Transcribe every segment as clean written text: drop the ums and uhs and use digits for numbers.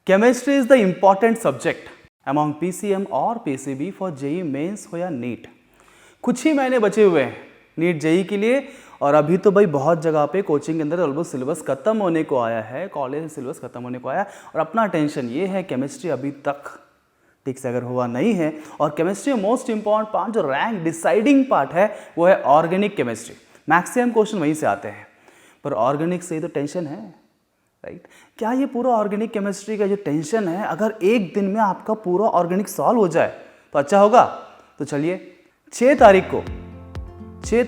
Chemistry is the important subject among PCM और PCB for JEE mains हो या NEET. कुछ ही महीने बचे हुए हैं नीट जेई के लिए, और अभी तो भाई बहुत जगह पे कोचिंग के अंदर ऑलमोस्ट सिलेबस खत्म होने को आया है, कॉलेज सिलेबस खत्म होने को आया है। और अपना टेंशन ये है केमिस्ट्री अभी तक ठीक से अगर हुआ नहीं है, और केमिस्ट्री में मोस्ट इंपॉर्टेंट पार्ट जो रैंक डिसाइडिंग पार्ट है वो है ऑर्गेनिक केमिस्ट्री। मैक्सिमम क्वेश्चन वहीं से आते हैं, पर ऑर्गेनिक से ही तो टेंशन है, राइट? क्या ये पूरा ऑर्गेनिक केमिस्ट्री का जो टेंशन है, अगर एक दिन में आपका पूरा ऑर्गेनिक सॉल्व हो जाए तो अच्छा होगा। तो चलिए 6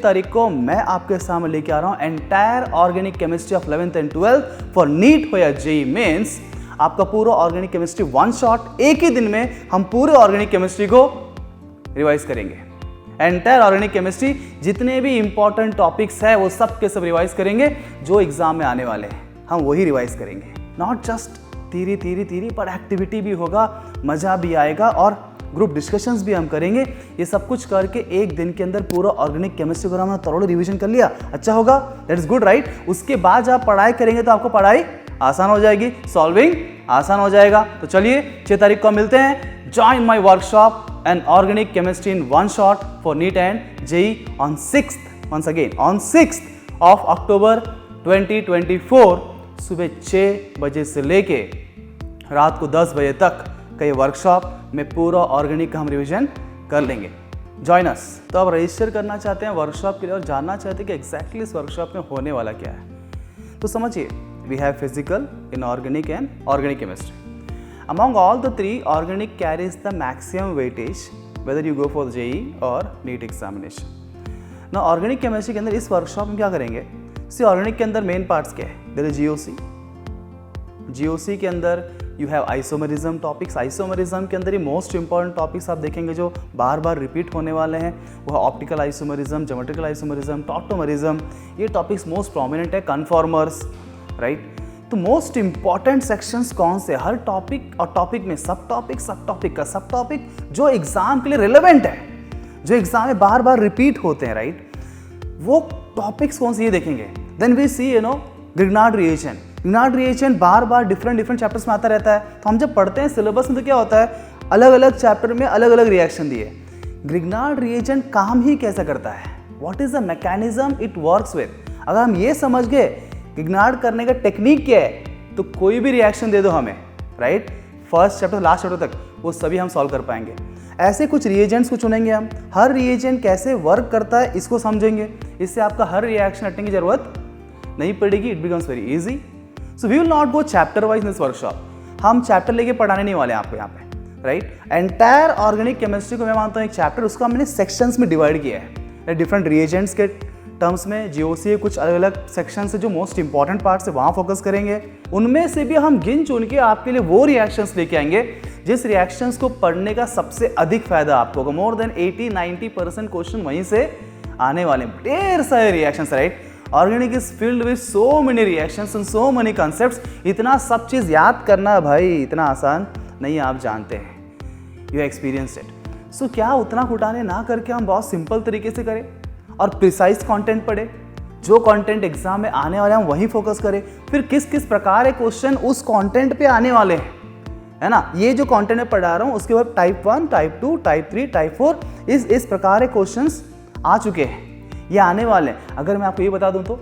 तारीख को मैं आपके सामने लेके आ रहा हूं entire organic chemistry of 11th and 12th for NEET हो या जेई मेंस। आपका पूरा ऑर्गेनिक केमिस्ट्री वन शॉट, एक ही दिन में हम पूरे ऑर्गेनिक केमिस्ट्री को रिवाइज करेंगे। एंटायर ऑर्गेनिक केमिस्ट्री जितने भी इंपॉर्टेंट टॉपिक्स है वो सब के सब रिवाइज करेंगे जो एग्जाम में आने वाले हैं, हम वही रिवाइज करेंगे। नॉट जस्ट थीरी पर एक्टिविटी भी होगा, मजा भी आएगा और ग्रुप डिस्कशंस भी हम करेंगे। ये सब कुछ करके एक दिन के अंदर पूरा ऑर्गेनिक केमिस्ट्री को हमने थोड़ा रिवीजन कर लिया, अच्छा होगा, दैट इज गुड, राइट? उसके बाद जब आप पढ़ाई करेंगे तो आपको पढ़ाई आसान हो जाएगी, सॉल्विंग आसान हो जाएगा। तो चलिए 6 तारीख को मिलते हैं। Join my workshop and organic chemistry in one shot for NEET and JEE on 6th, once again on 6th of October 2024 सुबह 6 बजे से लेके रात को 10 बजे तक का ये वर्कशॉप में पूरा ऑर्गेनिक का हम रिवीजन कर लेंगे। Join us. तो आप रजिस्टर करना चाहते हैं वर्कशॉप के लिए और जानना चाहते हैं कि एग्जैक्टली इस वर्कशॉप में होने वाला क्या है, तो समझिए we have physical, inorganic and organic chemistry. Among all the 3 organic carries the maximum weightage whether you go for JEE और नीट एग्जामिनेशन। ना ऑर्गेनिक केमिस्ट्री के अंदर इस वर्कशॉप में क्या करेंगे, सी ऑर्गेनिक के अंदर मेन पार्ट्स क्या है, देयर इज जीओसी के अंदर you have isomerism topics. Isomerism के अंदर ही मोस्ट इंपॉर्टेंट टॉपिक्स आप देखेंगे जो बार बार रिपीट होने वाले हैं, वो है ऑप्टिकल आइसोमरिज्म, ज्योमेट्रिकल आइसोमरिज्म, टॉप्टोमरिज्म। ये टॉपिक्स मोस्ट प्रोमिनेंट है, कन्फॉर्मर्स, राइट? तो मोस्ट इंपॉर्टेंट सेक्शंस कौन से, हर टॉपिक और टॉपिक में सब टॉपिक का सब टॉपिक जो एग्जाम के लिए रिलेवेंट है, जो एग्जाम में बार बार रिपीट होते हैं, राइट? वो टॉपिक्स कौन से ये देखेंगे। Then we see Grignard reaction बार बार डिफरेंट चैप्टर्स में आता रहता है। तो हम जब पढ़ते हैं सिलेबस में तो क्या होता है, अलग अलग चैप्टर में अलग अलग रिएक्शन दिए। ग्रिग्नार्ड रिएक्शन काम ही कैसा करता है, what is the mechanism it works with, अगर हम ये समझ गए ग्रिग्नार्ड करने का टेक्निक क्या है, तो कोई भी रिएक्शन दे दो हमें, right? First chapter last chapter तक वो सभी हम सॉल्व कर पाएंगे। ऐसे कुछ रिएजेंट्स को चुनेंगे हम, हर रिएजेंट कैसे वर्क करता है इसको समझेंगे, इससे आपका हर रिएक्शन हटने की जरूरत नहीं पड़ेगी, it becomes very easy. So we will not go chapter wise in this workshop, हम चैप्टर लेके पढ़ाने नहीं वाले आपको यहाँ पे, राइट? एंटायर ऑर्गेनिक केमिस्ट्री को मैं मानता हूँ एक चैप्टर, उसको हमने सेक्शंस में डिवाइड किया है, डिफरेंट रिएजेंट्स के टर्म्स में। जीओसी कुछ अलग अलग सेक्शन से जो मोस्ट इंपॉर्टेंट पार्ट्स है वहाँ फोकस करेंगे, उनमें से भी हम गिन चुन के आपके लिए वो रिएक्शंस लेके आएंगे जिस रिएक्शंस को पढ़ने का सबसे अधिक फायदा आपको होगा। मोर देन 80-90% क्वेश्चन वहीं से आने वाले हैं, ढेर सारे reactions, right? Organic is filled with so many reactions and so many concepts. इतना सब चीज़ याद करना भाई इतना आसान नहीं, आप जानते हैं, यू एक्सपीरियंस इट। सो क्या उतना घुटाने ना करके हम बहुत सिंपल तरीके से करें और प्रिसाइज कंटेंट पढ़े, जो कंटेंट एग्जाम में आने वाले हैं हम वहीं फोकस करें। फिर किस किस प्रकार के क्वेश्चन उस कंटेंट पे आने वाले हैं, है ना? ये जो कंटेंट मैं पढ़ा रहा हूँ उसके बाद टाइप 1, टाइप 2, टाइप 3, टाइप 4 इस प्रकार के क्वेश्चंस आ चुके हैं, ये आने वाले हैं। अगर मैं आपको ये बता दूं तो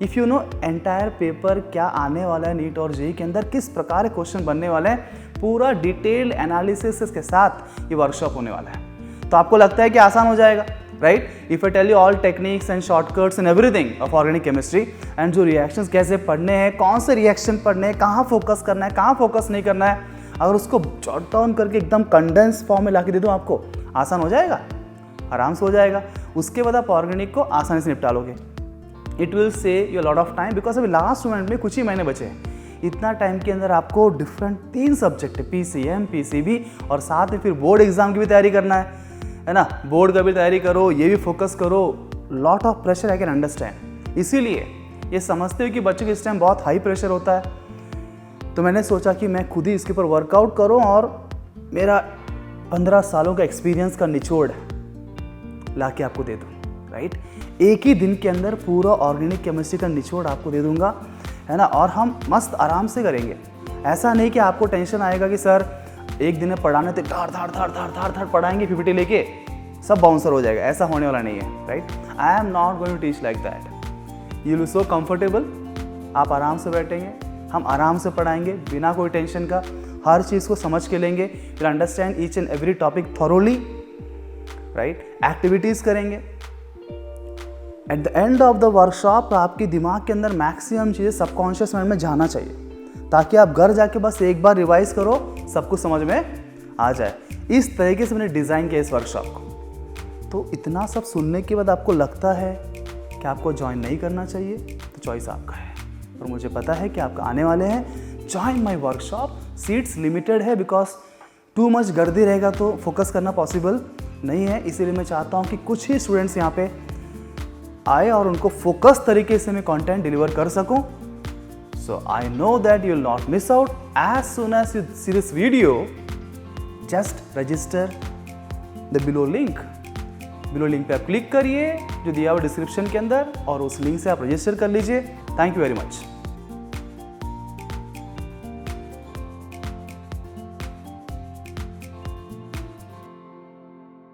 if you know entire paper क्या आने वाला है नीट और जेई के अंदर, किस प्रकार के क्वेश्चन बनने वाले हैं, पूरा डिटेल एनालिसिस के साथ ये वर्कशॉप होने वाला है। तो आपको लगता है कि आसान हो जाएगा, right? If I tell you all techniques and shortcuts and everything of organic chemistry and जो रिएक्शंस कैसे पढ़ने हैं, कौन से रिएक्शन पढ़ने हैं, कहाँ फोकस करना है, कहाँ फोकस नहीं करना है, अगर उसको जॉट डाउन करके एकदम कंडेंस फॉर्म में ला के दे दूँ आपको, आसान हो जाएगा, आराम से हो जाएगा। उसके बाद आप ऑर्गेनिक को आसानी से निपटा लोगे। It will save you lot of time, because अभी लास्ट मोमेंट में कुछ ही महीने बचे हैं। इतना टाइम के अंदर आपको डिफरेंट 3 सब्जेक्ट है, पीसीएम, पीसीबी और साथ में फिर बोर्ड एग्जाम की भी तैयारी करना है ना? बोर्ड का भी तैयारी करो, ये भी फोकस करो, lot of pressure I can understand. इसीलिए ये समझते हुए कि बच्चों के इस टाइम बहुत हाई प्रेशर होता है, तो मैंने सोचा कि मैं खुद ही इसके ऊपर वर्कआउट करूँ और मेरा 15 सालों का एक्सपीरियंस का निचोड़ ला के आपको दे दूँ, राइट? एक ही दिन के अंदर पूरा ऑर्गेनिक केमिस्ट्री का निचोड़ आपको दे दूंगा, है ना? और हम मस्त आराम से करेंगे। ऐसा नहीं कि आपको टेंशन आएगा कि सर एक दिन में पढ़ाने तो धाड़ पढ़ाएंगे पीपीटी लेके सब बाउंसर हो जाएगा, ऐसा होने वाला नहीं है, right. I am not going to teach like that. You will so comfortable, आप आराम से बैठेंगे, हम आराम से पढ़ाएंगे बिना कोई टेंशन का, हर चीज़ को समझ के लेंगे, will understand each and every topic thoroughly, right. Activities करेंगे। At the end of the workshop आपके दिमाग के अंदर मैक्सिमम चीज़ें सबकॉन्शियस माइंड में जाना चाहिए, ताकि आप घर जाके बस एक बार रिवाइज करो, सब कुछ समझ में आ जाए। इस तरीके से मैंने डिज़ाइन किया इस वर्कशॉप को। तो इतना सब सुनने के बाद आपको लगता है कि आपको ज्वाइन नहीं करना चाहिए, तो चॉइस आपका है। और मुझे पता है कि आपका आने वाले हैं। Join my workshop, seats limited है, बिकॉज टू मच गर्दी रहेगा तो फोकस करना पॉसिबल नहीं है। इसीलिए मैं चाहता हूँ कि कुछ ही स्टूडेंट्स यहाँ पे आए और उनको फोकस तरीके से मैं कंटेंट डिलीवर कर सकूं। So I know that you will not miss out. As soon as you see this video, just register the below link. below link पे आप क्लिक करिए जो दिया हुआ डिस्क्रिप्शन के अंदर, और उस लिंक से आप रजिस्टर कर लीजिए। Thank you very much.